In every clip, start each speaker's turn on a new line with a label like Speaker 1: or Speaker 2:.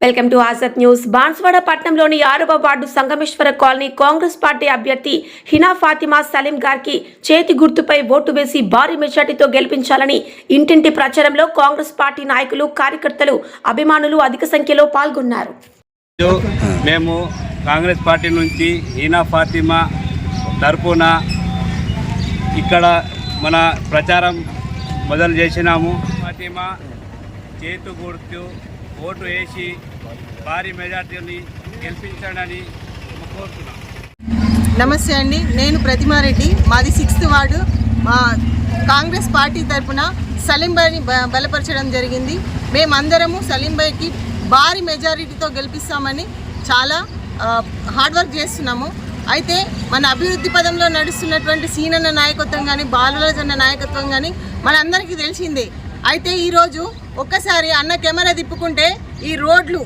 Speaker 1: Welcome to Azad news. Banswada పట్టణంలోని 6వ ward Sangameshwar colony Congress party అభ్యర్థి హినా ఫాతిమా సలీం గారికి చేతి గుర్తుపై ఓటు వేసి భారీ మెజార్టీతో గెలిపించాలని ఇంటింటి ప్రచారంలో కాంగ్రెస్ పార్టీ నాయకులు, కార్యకర్తలు, అభిమానులు అధిక సంఖ్యలో పాల్గొన్నారు.
Speaker 2: మేము కాంగ్రెస్ పార్టీ నుంచి హీనా ఫాతిమా తరపున ఇక్కడ మన ప్రచారం మొదలు చేసినాము. ఫాతిమా చేతు గుర్తు ఓటు వేసి భారీ మెజార్టీని గెలిపించండి కోరుతున్నాం.
Speaker 3: నమస్తే అండి, నేను ప్రతిమారెడ్డి. మాది 6th వార్డు. మా కాంగ్రెస్ పార్టీ తరఫున సలీం భాయ్ని బలపరచడం జరిగింది. మేమందరము సలీం భాయ్కి భారీ మెజారిటీతో గెలిపిస్తామని చాలా హార్డ్ వర్క్ చేస్తున్నాము. అయితే మన అభివృద్ధి పదంలో నడుస్తున్నటువంటి సీనన్న నాయకత్వం కానీ, బాలరాజన్న నాయకత్వం కానీ మనందరికీ తెలిసిందే. అయితే ఈరోజు ఒక్కసారి అన్న కెమెరా తిప్పుకుంటే ఈ రోడ్లు,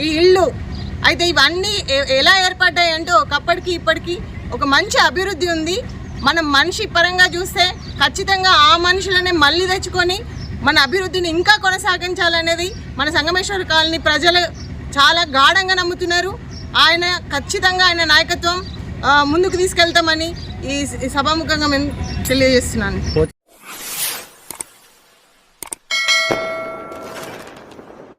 Speaker 3: ఈ ఇళ్ళు అయితే ఇవన్నీ ఎలా ఏర్పడ్డాయంటే ఒకప్పటికి ఇప్పటికీ ఒక మంచి అభివృద్ధి ఉంది. మనం మనిషి పరంగా చూస్తే ఖచ్చితంగా ఆ మనుషులనే మళ్ళీ తెచ్చుకొని మన అభివృద్ధిని ఇంకా కొనసాగించాలనేది మన సంగమేశ్వర కాలనీ ప్రజలు చాలా గాఢంగా నమ్ముతున్నారు. ఖచ్చితంగా ఆయన నాయకత్వం ముందుకు తీసుకెళ్తామని ఈ సభాముఖంగా మేము తెలియజేస్తున్నాను.